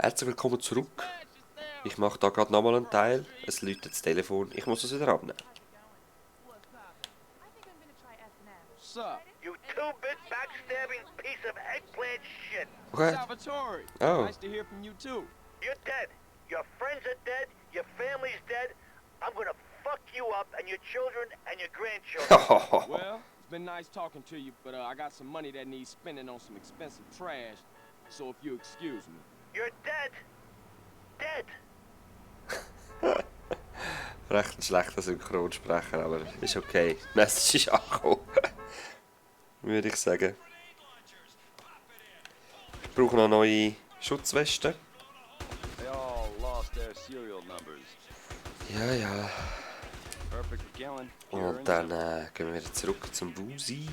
Herzlich willkommen zurück. Ich mache da gerade nochmal einen Teil. Es läutet das Telefon. Ich muss es wieder abnehmen. You two-bit backstabbing piece of eggplant shit. What? Salvatore. Oh. Nice to hear from you too. You're dead. Your friends are dead. Your family's dead. I'm gonna fuck you up and your children and your grandchildren. Well, it's been nice talking to you, but I got some money that needs spending on some expensive trash. So if you excuse me. You're dead. Dead. Recht ein schlechter Synchronsprecher, aber ist okay. Die Message ist angekommen. Würde ich sagen. Ich brauche noch neue Schutzwesten. They all lost their serial numbers. Ja, ja. Perfect for killing. Pure Und and dann gehen wir wieder zurück zum Busi.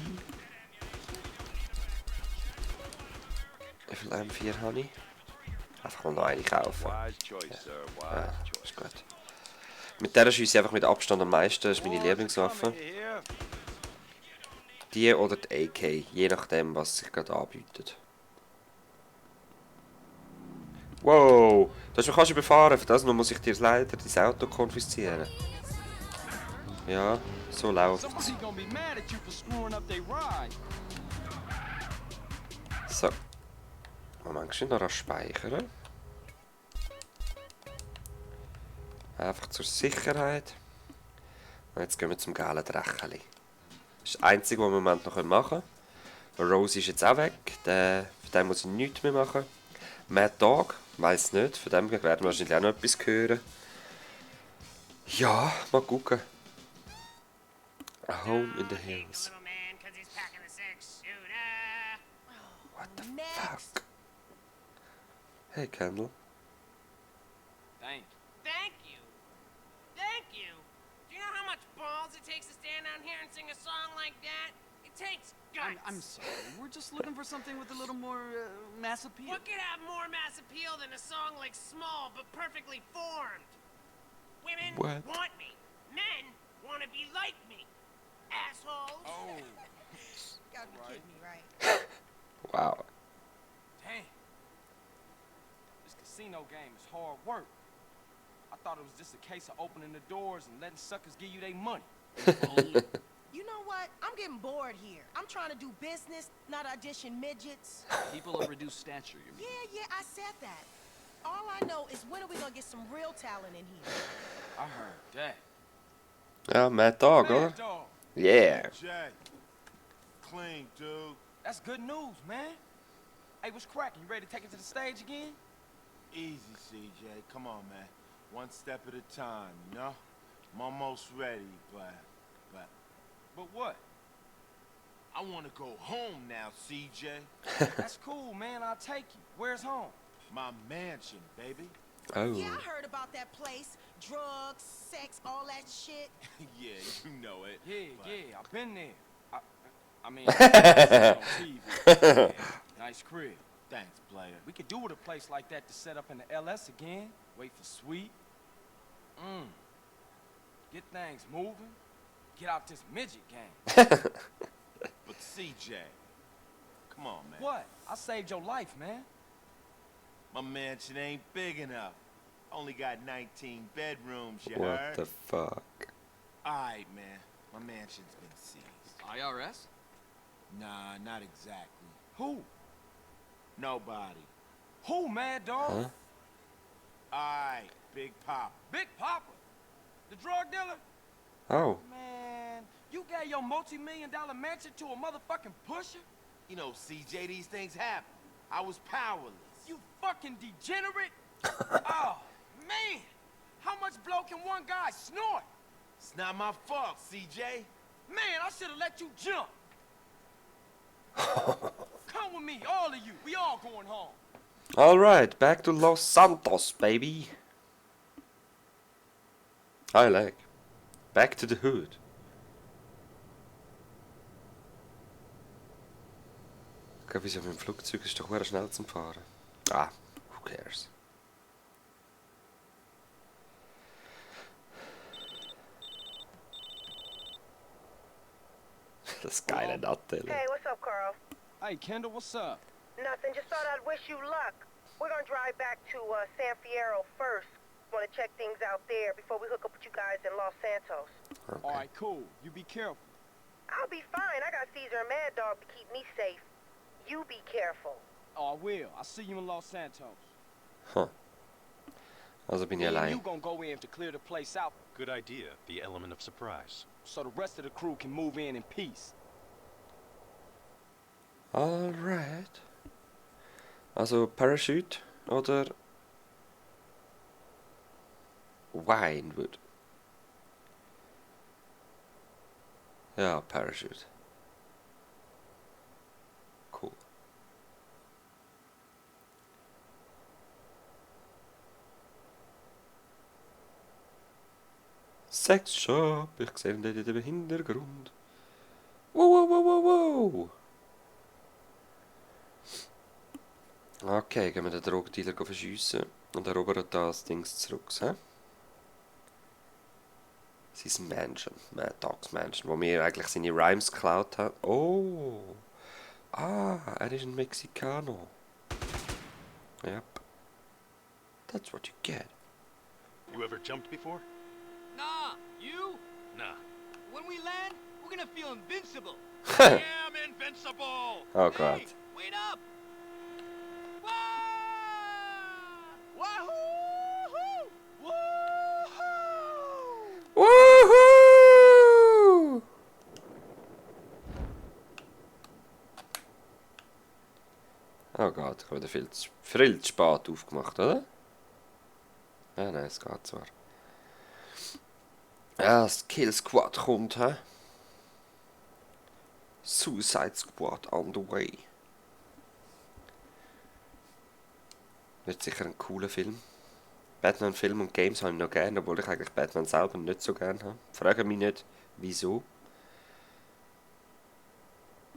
Wie viel M4 habe ich? Einfach mal noch eine kaufen. wise choice, sir. Wise Ja, choice. ist gut. Mit der schiesse ich einfach mit Abstand am meisten. Das ist meine Wars are Lieblingswaffe. coming here. Die oder die AK, je nachdem, was sich gerade anbietet. Wow, du hast mich fast überfahren. Für das nur muss ich dir leider dein Auto konfiszieren. Ja, so läuft's. Somebody gonna be mad at you for screwing up their ride. So. Moment, schön noch speichern. Einfach zur Sicherheit. Und jetzt gehen wir zum gelben Drecheli. Das ist das Einzige, was wir im Moment noch machen können. Rose ist jetzt auch weg. Von dem muss ich nichts mehr machen. Mad Dogg, weiss nicht. Von dem werden wir wahrscheinlich auch noch etwas hören. Ja, mal gucken. A Home in the Hills. What the fuck? Hey, Kendall. Thank you. Thank you. Thank you. Do you know how much balls it takes to stand down here and sing a song like that? It takes guts. I'm sorry. We're just looking for something with a little more mass appeal. What could have more mass appeal than a song like Small but perfectly formed? Women What? want me. Men want to be like me. Assholes. Oh, Gotta be Right. kidding me, right? Wow. damn. This casino game is hard work. I thought it was just a case of opening the doors and letting suckers give you their money. You know what? I'm getting bored here. I'm trying to do business, not audition midgets. People of reduced stature, you mean? Yeah, I said that. All I know is when are we gonna get some real talent in here? I heard that. Ja, Mad Dogg, oder? Mad Dog. Yeah. Jay. Clean, dude. That's good news, man. Hey, what's cracking? You ready to take it to the stage again? Easy, CJ. Come on, man. One step at a time, you know? I'm almost ready, but But what? I want to go home now, CJ. That's cool, man. I'll take you. Where's home? My mansion, baby. Oh. Yeah, I heard about that place. Drugs, sex, all that shit. Yeah, you know it. Yeah, but yeah, I've been there. I mean, I've seen it on TV. Yeah, nice crib. Thanks, player. We could do with a place like that to set up in the LS again. Wait for Sweet. Get things moving. Get out this midget game. But CJ, come on, man. What? I saved your life, man. My mansion ain't big enough. Only got 19 bedrooms, you What heard? the fuck? Alright, man. My mansion's been seized. IRS? Nah, not exactly. Who? Nobody. Who, Mad Dog? Huh? Alright, Big Pop. Big Papa? The drug dealer? Oh. Man, you gave your multi-million-dollar mansion to a motherfucking pusher? You know, CJ, these things happen. I was powerless. You fucking degenerate! Oh, man! How much blow can one guy snort? It's not my fault, CJ. Man, I should have let you jump. Come with me, all of you. We all going home. Alright, back to Los Santos, baby. I like. Back to the hood. Ich glaube, wieso mit dem Flugzeug ist doch sehr schnell zum Fahren. Ah, who cares? Das geile Hey, Nattel. what's up, Carl? Hey, Kendall, what's up? Nothing. Just thought I'd wish you luck. We're gonna drive back to San Fierro first. Want to check things out there before we hook up with you guys in Los Santos. Okay. Alright, cool. You be careful. I'll be fine. I got Caesar and Mad Dog to keep me safe. You be careful. Oh, I will. I'll see you in Los Santos. Huh. Also bin ich Me and allein. you gonna go in to clear the place out Good idea. The element of surprise. so the rest of the crew can move in peace. Alright. Also Parachute oder Winewood. Ja, Parachute. Cool. Sexshop. Ich sehe ihn dort im Hintergrund. Wow, wow, wow, wow, wow. Okay, gehen wir den Drogendealer verschiessen und erobern das Ding zurück. He? Sein Mansion, Mad Dogs Mansion, wo mir eigentlich seine Rhymes geklaut hat. Oh! Ah, er ist ein Mexikaner. Yep. That's what you get. You ever jumped before? Nah, you? Nah. When we land, we're gonna feel invincible. I am invincible! Oh God. Hey, wait up! Wahoo! Woohoo! Woohoo! Oh Gott, ich habe wieder viel zu spät aufgemacht, oder? Ja, nein, es geht zwar. Ja, das Kill Squad kommt, hä? Suicide Squad on the way. Wird sicher ein cooler Film. Batman-Film und Games habe ich noch gerne, obwohl ich eigentlich Batman selber nicht so gerne habe. Frage mich nicht, wieso.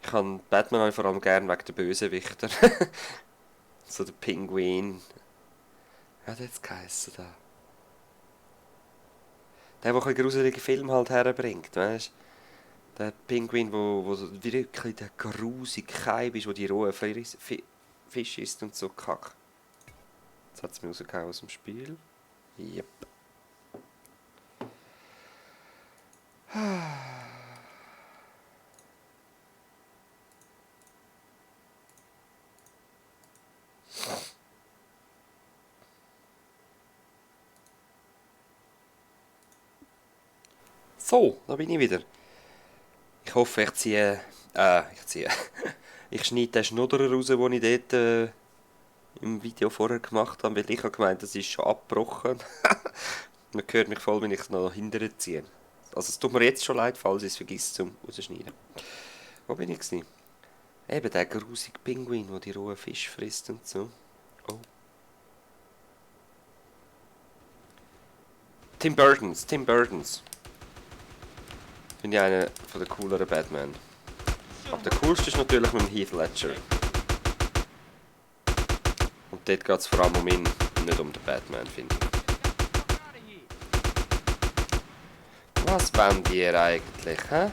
Ich habe Batman vor allem gerne wegen der Bösewichter. So der Pinguin. Ja, das hat geheissen da. Der ein gruselige Film halt herbringt, weißt du? Der Pinguin, wo so wirklich der grusige Keib ist, wo die rohen Fische isst und so kack. Jetzt hat es mich rausgehauen aus dem Spiel. Yep. So, da bin ich wieder. Ich hoffe, ich schneide den Schnudderer raus, den ich dort im Video vorher gemacht habe, weil ich habe gemeint, das ist schon abgebrochen. Man hört mich voll, wenn ich es noch hinterher ziehe. Also es tut mir jetzt schon leid, falls ich es vergesse zum rausschneiden. Wo bin ich gewesen? Eben der grusige Pinguin, der die rohen Fische frisst und so. Oh. Tim Burtons. Finde ich einer von der cooleren Batman. Aber der coolste ist natürlich mit dem Heath Ledger. Und dort geht es vor allem um ihn, nicht um den Batman, finde ich. Was wollen die eigentlich, hä?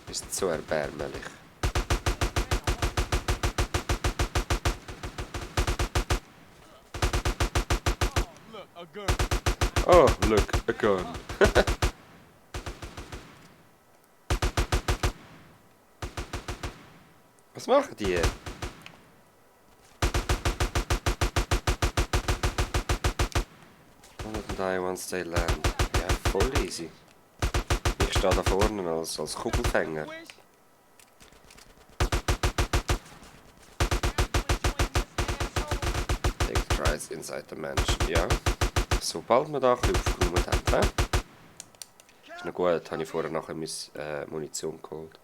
Ist so erbärmlich. Oh, look, a gun. Was machen die? Die once they land. Ja, voll easy. Ich stehe da vorne als Kugelfänger. Take tries inside the mansion. Ja. Sobald wir da ein bisschen aufgeräumt haben. Ist noch gut, habe ich vorher nachher Munition geholt.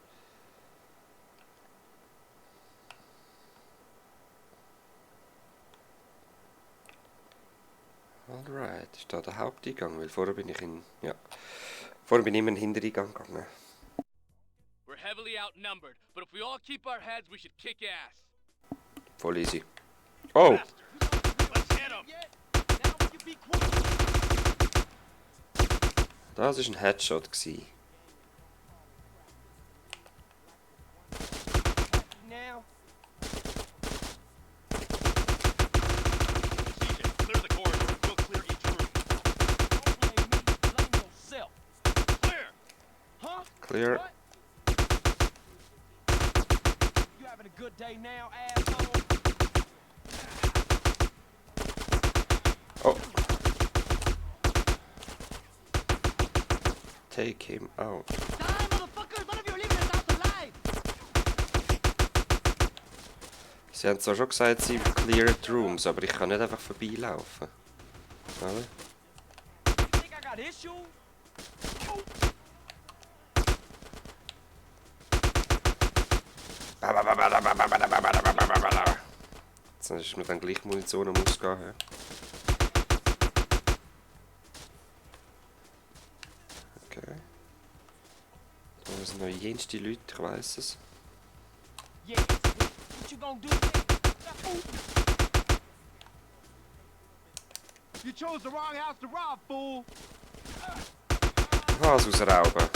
Alright, ist da der Haupteingang, weil vorher bin ich immer in den Hintereingang gegangen. We're heavily outnumbered, but if we all keep our heads, we should kick ass. Voll easy. Oh! Let's hit 'em. Das war ein Headshot. Now, Clear. You having a good day now, asshole? Oh. Take him out. Die, motherfuckers! None of you are leaving this house alive! Sie haben zwar schon gesagt, sie cleared rooms, aber ich kann nicht einfach vorbeilaufen. Oder? You think I got issues? Jetzt ist mir dann gleich Munition am Ausgehen. Okay. Da sind noch jenste Leute, ich weiss es. Yeah. What you gonna do? You chose the wrong house to rob, fool! Was ausrauben.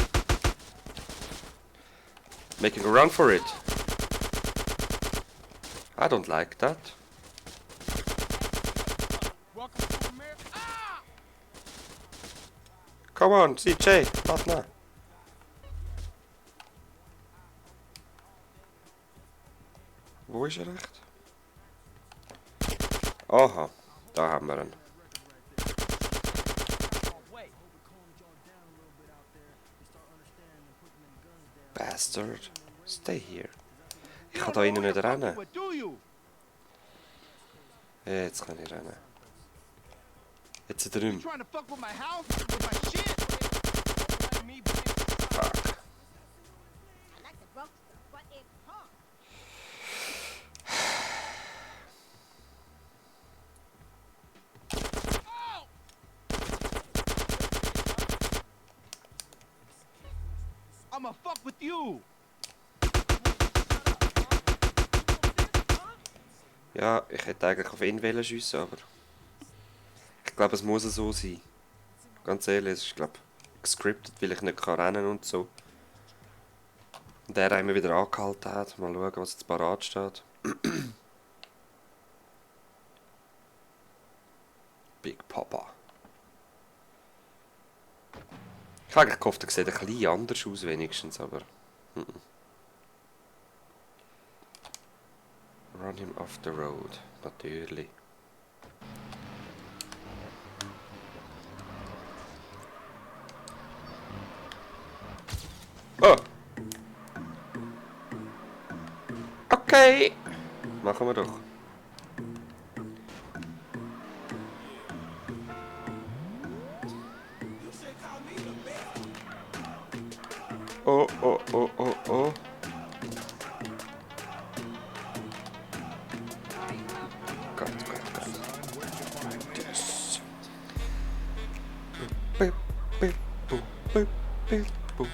Making a run for it. I don't like that. Welcome to America. Ah! Come on, CJ, mach nach. Wo ist er echt? Aha, da haben wir ihn. Bastard. Stay here. Ich kann da innen nicht rennen. What do you? Jetzt kann ich rennen. Jetzt drin. Trying to fuck with my house? With my shit? Fuck. I like the Bronx, but it's hard. I'ma fuck with you! Ja, ich hätte eigentlich auf ihn schiessen, aber ich glaube, es muss so sein. Ganz ehrlich, es ist, glaube ich, gescriptet, weil ich nicht kann rennen und so. Und der immer wieder angehalten hat. Mal schauen, was jetzt parat steht. Big Papa. Ich habe eigentlich gehofft, er sieht ein bisschen anders aus wenigstens, aber... Run him off the road, natürlich. Oh! Okay! Machen wir doch. Oh, oh, oh, oh, oh. Gott, Gott, Gott. Yes. Bip, bip, boop, bip, bip, boop.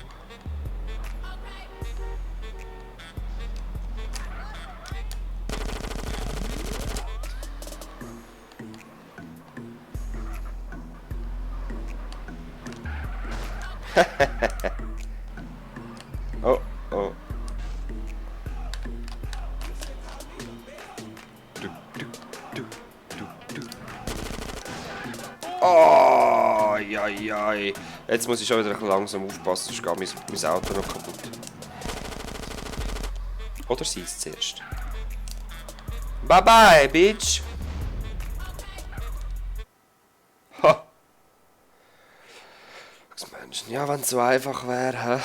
Oh, oh. Du, du, du, du, du. Oh, ja, ja. Jetzt muss ich schon wieder ein bisschen langsam aufpassen, sonst geht mein Auto noch kaputt. Oder sie ist zuerst. Bye bye, bitch! Ha! Menschen, ja, wenn es so einfach wäre, hä?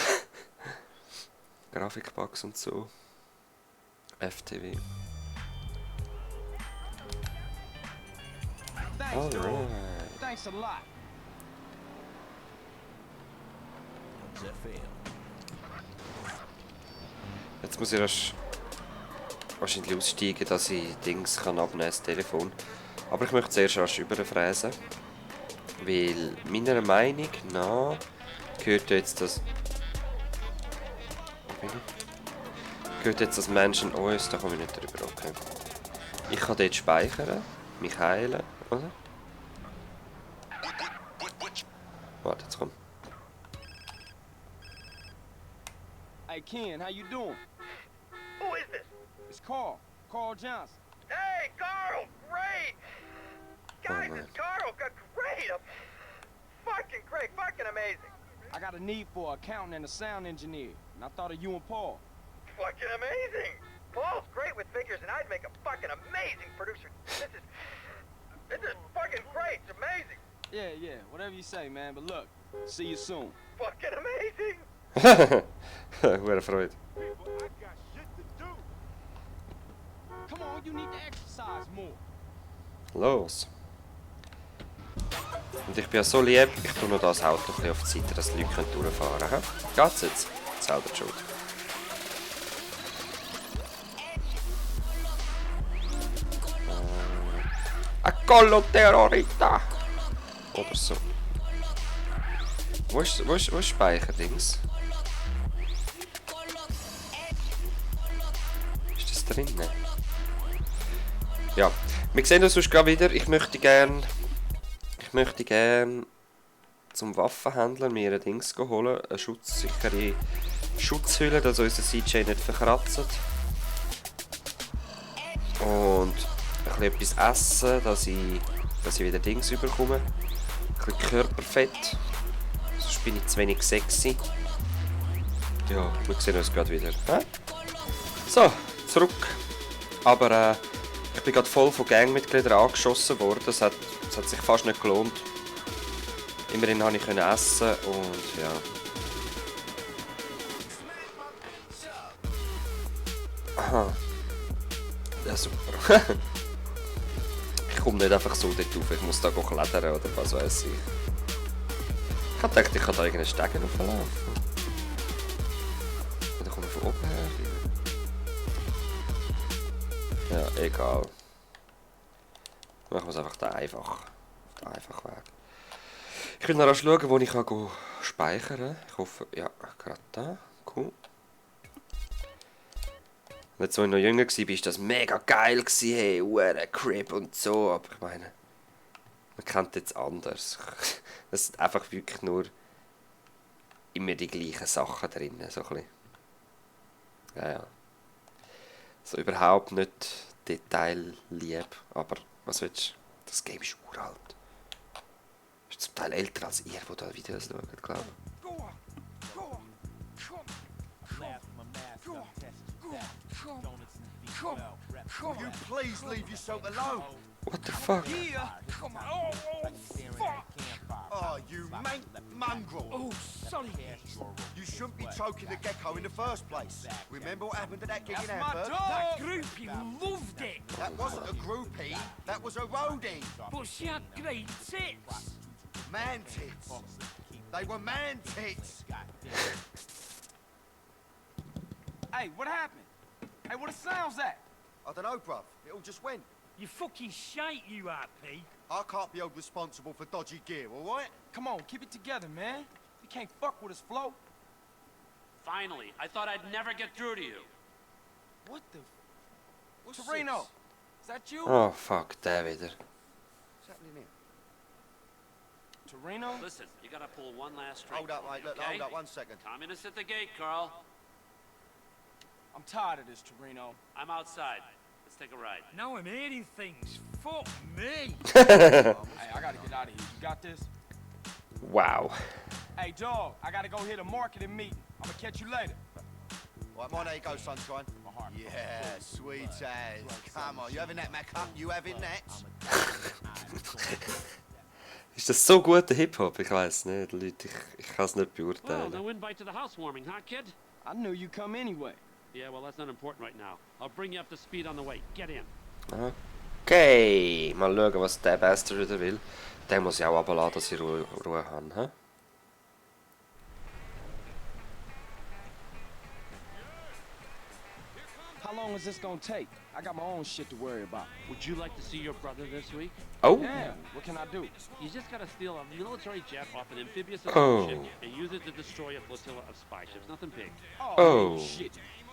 Grafikbugs und so. FTW. Thanks, dude. Alright. Thanks a lot. Jetzt muss ich erst wahrscheinlich aussteigen, dass ich Dings kann abnehmen, das Telefon. Aber ich möchte zuerst rasch überfräsen. Weil meiner Meinung nach gehört jetzt das... Wo bin ich? Gehört jetzt das Menschen uns, da komme ich nicht drüber, okay. Ich kann dort speichern, mich heilen, oder? Warte, jetzt komm. Hey, Ken, how you doing? Who is this? It's Carl. Carl Johnson. Hey, Carl, great! Guys, man. it's Carl, great! Fucking great, fucking amazing. I got a need for an accountant and a sound engineer, and I thought of you and Paul. Fucking amazing! Paul's great with figures, and I'd make a fucking amazing producer. This is fucking great. It's amazing. Yeah, whatever you say, man. But look, see you soon. Fucking amazing. Hure Freude. Come on, you need to exercise more. Los. Und ich bin ja so lieb, ich tue noch das Auto ein bisschen auf die Seite, dass die Leute durchfahren können. Geht's jetzt? Selber schuld. Collo Terrorita! Oder so. Wo ist Speicherdings? Ist das drinnen? Ja, wir sehen uns sonst gerade wieder. Ich möchte gern zum Waffenhändler mir ein Dings holen. Eine schutzsichere Schutzhülle, dass unser CJ nicht verkratzt. Und ein bisschen etwas essen, dass ich wieder Dings überkomme. Ein bisschen Körperfett. Sonst bin ich zu wenig sexy. Ja, wir sehen uns gerade wieder. So, zurück. Aber ich bin gerade voll von Gangmitgliedern angeschossen worden. Das hat sich fast nicht gelohnt. Immerhin konnte ich essen und ja. Aha. Ja, super. Ich komme nicht einfach so dort rauf, ich muss da klettern oder was weiß ich. Ich hab gedacht, ich kann da irgendeinen Stegen hochlaufen. Oder komme ich von oben her? Ja, egal. Machen wir es einfach den einfachen Weg. Ich will noch schauen, wo ich speichern kann. Ich hoffe, ja, gerade da. Cool. Als ich noch jünger war, war das mega geil. Hey, Crib und so. Aber ich meine, man kennt jetzt anders. Es sind einfach wirklich nur immer die gleichen Sachen drin. So ein bisschen. Ja. So überhaupt nicht detaillieb. Aber was willst du? Das Game ist uralt. Ist zum Teil älter als ihr, die da Videos schaut, glaube ich. You please leave yourself alone. What the fuck? Come on. Oh, fuck. Oh, you mongrel. Oh, sorry. You shouldn't be choking the gecko in the first place. Remember what happened at that gig in That's my Hamburg? dog. That groupie loved it. That wasn't a groupie, that was a roadie. But she had great tits. Man tits. They were man tits. Hey, what happened? Hey, what the sound's at? I don't know, bruv. It all just went. You fucking shite, you RP. I can't be held responsible for dodgy gear, alright? Come on, keep it together, man. You can't fuck with us, Flo. Finally, I thought I'd never get through to you. What the... What's Torino, this? is that you? Oh, fuck, der wieder. What's happening here? Torino? Listen, you gotta pull one last string. Hold up, for me, mate. Look, okay? hold up 1 second. Communists at the gate, Carl. I'm tired of this, Torino. I'm outside. Let's take a ride. Now I'm hearing things. Fuck me. Hey, I gotta get out of here. You got this? Wow. Hey, Dogg, I gotta go hit a marketing meeting. I'm gonna catch you later. Right, mine, there you go, sunshine. My heart. Yeah, sweet as. Come on, you having that, Macca? You having that? Ist das so guter Hip-Hop? Ich weiß nicht, Leute, ich kann es nicht Well, beurteilen. no invite to the housewarming, huh, kid? I knew you'd come anyway. Yeah, well, that's not important right now. I'll bring you up to speed on the way. Get in. Okay, mal schauen, was der Bastard wieder will. Den muss ich auch runterladen, dass ich Ruhe habe. He? How long is this gonna take? I got my own shit to worry about. Would you like to see your brother this week? Oh, Yeah, what can I do? You just gotta steal a military jet off an amphibious Oh. ship and use it to destroy a flotilla of spy ships. Nothing big. Oh. Shit.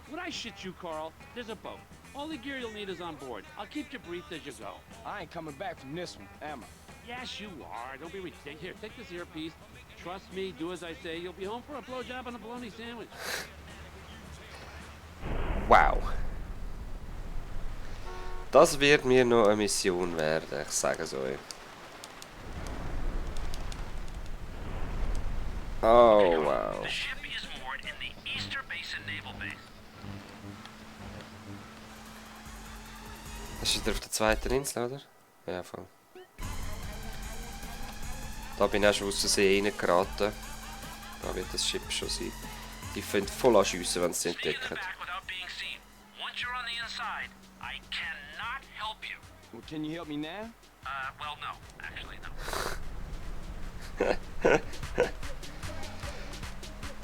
When I shit you, Carl, there's a boat. All the gear you'll need is on board. I'll keep you briefed as you go. I ain't coming back from this one, am I? Yes, you are. Don't be ridiculous. Here, take this earpiece. Trust me, do as I say. You'll be home for a blowjob and a bologna sandwich. wow. Das wird mir noch eine Mission werden, ich sage es euch. Oh, wow. The ship is moored in the Easter Basin Naval Base. Das ist wieder auf der zweiten Insel, oder? Ja, voll. Da bin ich auch schon aus Versehen reingeraten. Da wird das Schiff schon sein. Die fangen voll an schiessen, wenn sie es entdecken. Once you're on the inside, I cannot help you. Well, can you help me now? Well, no. Actually, no.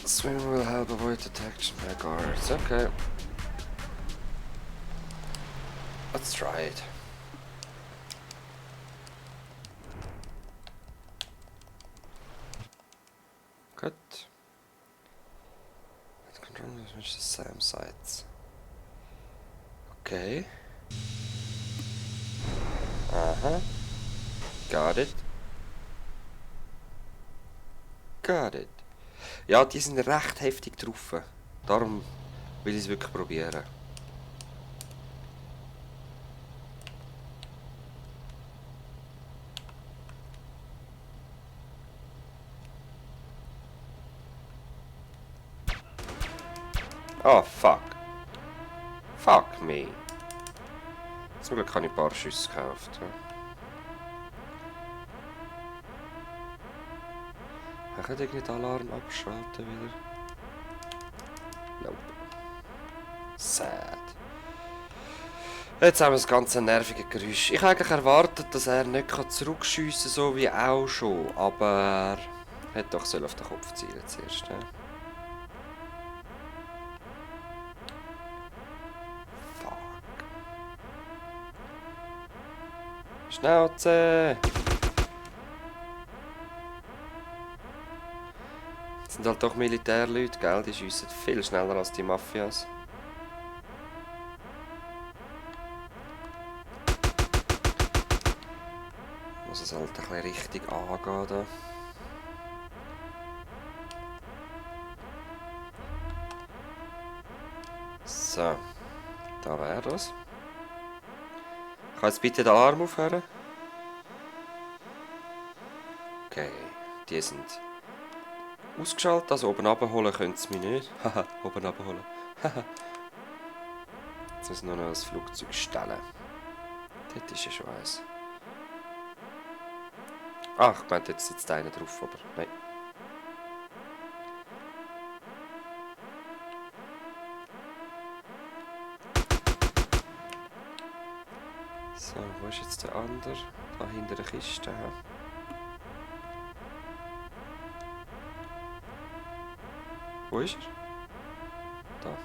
Swimming will help avoid detection by guards. Okay. Let's try it. Good. Let's control as much the same sites. Okay. Aha. Got it. Got it. Ja, die sind recht heftig drauf. Darum will ich es wirklich probieren. Oh, fuck. Fuck me. Zum Glück habe ich ein paar Schüsse gekauft. Ich kann irgendwie den Alarm abschalten wieder. Nope. Sad. Jetzt haben wir das ganze nervige Geräusch. Ich habe eigentlich erwartet, dass er nicht zurückschiessen kann, so wie auch schon. Aber er hätte doch auf den Kopf zielen zuerst. Ja. Fuck. Schnauze! Das sind halt doch Militärleute, gell? Die schiessen viel schneller als die Mafias. Muss es halt ein bisschen richtig angehen da. So, da wäre das. Kann jetzt bitte den Arm aufhören? Okay, die sind ausgeschaltet, also oben abholen können sie mich nicht. Haha, oben abholen. Haha. Jetzt müssen wir noch das Flugzeug stellen. Dort ist ja schon eins. Ach, ich meinte, jetzt sitzt einer drauf, aber nein. So, wo ist jetzt der andere? Da hinter der Kiste. Wo ist er? Da.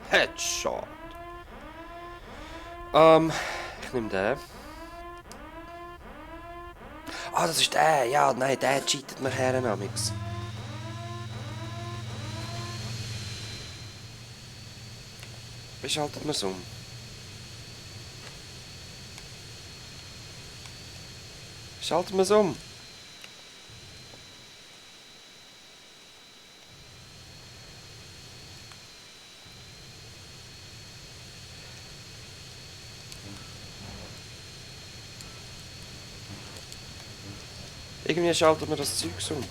Headshot. Ich nehme den. Ah, das ist der. Ja, nein, der cheatet nachher namix. Wie schaltet man es um? Schalten wir es um. Irgendwie schalten wir das Zeug um.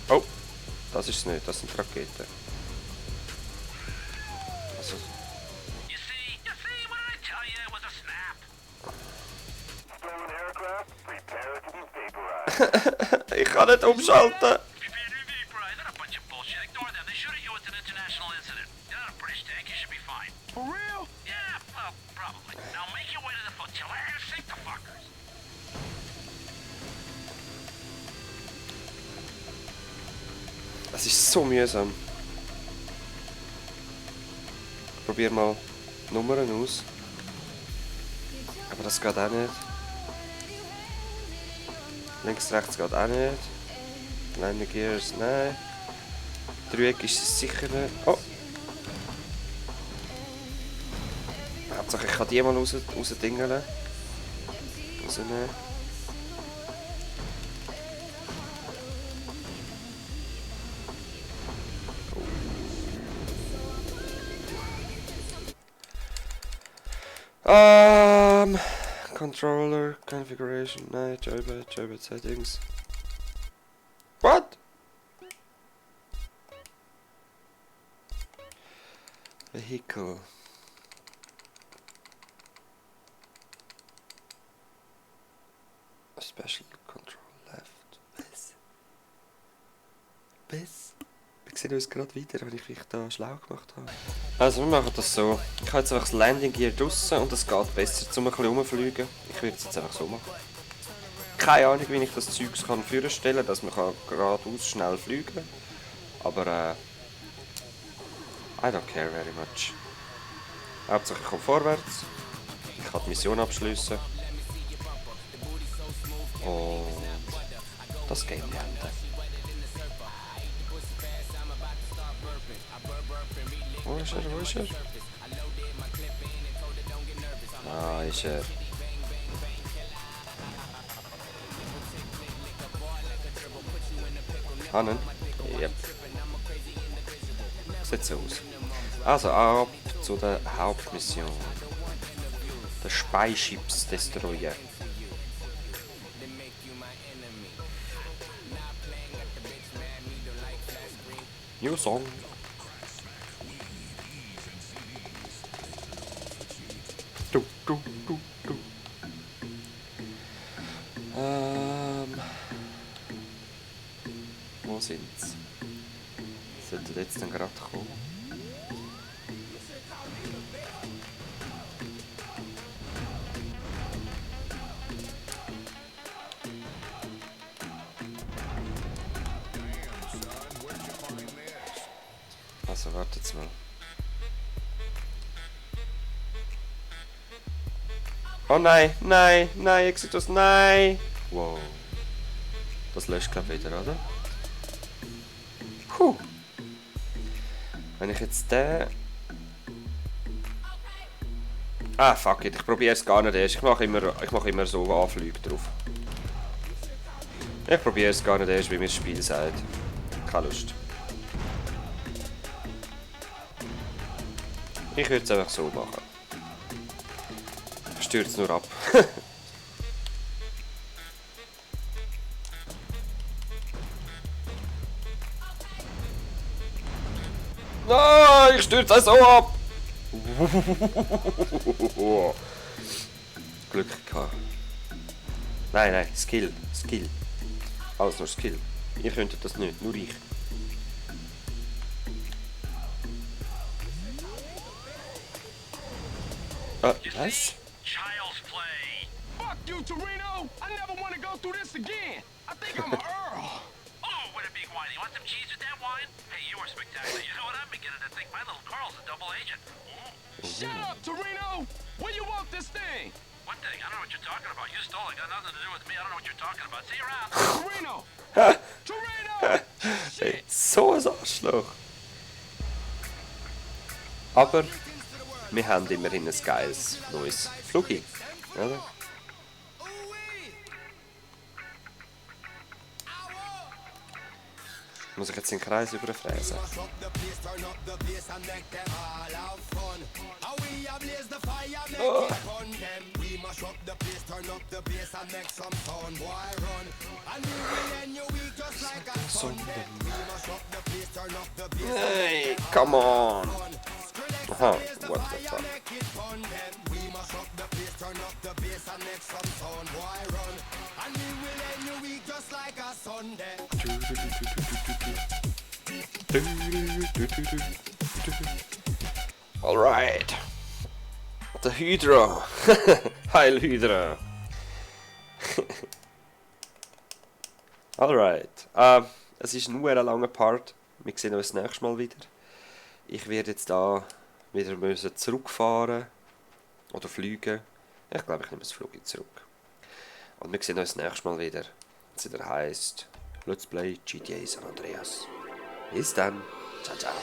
Oh, das ist es nicht, das sind Raketen. Also. Ich kann nicht umschalten. Das ist so mühsam. Ich probiere mal Nummern aus. Aber das geht auch nicht. Links, rechts geht auch nicht. Landing Gears, nein. Dreieck ist es sicher nicht. Oh! Hauptsache ich kann die mal rausdingeln. Rausnehmen. Controller, Configuration, nein, Joybit Settings. What? Vehicle. Special Control Left. Bis. Wir sehen uns gerade wieder, wenn ich mich da schlau gemacht habe. Also wir machen das so. Ich habe jetzt einfach das Landing Gear draussen und es geht besser, um ein bisschen rumzufliegen. Ich würde es jetzt einfach so machen. Keine Ahnung, wie ich das Zeug vorstellen kann, dass man geradeaus schnell fliegen kann. Aber I don't care very much. Hauptsache ich komme vorwärts. Ich kann die Mission abschließen. Und das Game beenden. Wo ist er? Wo ist er? Ah, ist er. Hannen? Yep. Sieht so aus. Also ab zu der Hauptmission. Der Spy-Ships Destroyer. New Song. Wo sind's? Sollten jetzt dann gerade kommen? Also wartet's mal. Oh nein, nein, nein, Exodus, nein! Wow. Das löscht glaube ich wieder, oder? Puh. Wenn ich jetzt den... Ah, fuck it, ich probiere es gar nicht erst. Ich mache immer so Anflüge drauf. Ich probiere es gar nicht erst, wie mir das Spiel sagt. Keine Lust. Ich würde es einfach so machen. Ich stürze nur ab. Nein, ich stürze so ab! Glück gehabt. Nein, nein, Skill. Alles nur Skill. Ihr könntet das nicht, nur ich. Was? Child's play. Fuck you, Torino! I never want to go through this again. I think I'm an Earl. Oh, what a big wine. You want some cheese with that wine? Hey, you were spectacular. You know what? I'm beginning to think my little Carl's a double agent. Shut up, Torino! Where you want this thing? What thing? I don't know what you're talking about. You stole it. Got nothing to do with me. I don't know what you're talking about. See you around. Torino! Torino! Hey, so ein Arschloch. Aber wir haben immerhin ein geiles neues Flugi. Oder? Muss ich jetzt den Kreis überfräsen? Oh. Hey, come on! Aha, what the fuck? Alright. The Hydra. Heil Hydra. Alright. Es ist nur ein langer Part. Wir sehen uns das nächste Mal wieder. Ich werde jetzt da wieder müssen zurückfahren. Oder fliegen. Ich glaube, ich nehme das Flug zurück. Und wir sehen uns das nächste Mal wieder. Es wieder heisst Let's Play GTA San Andreas. Bis dann. Ciao, ciao.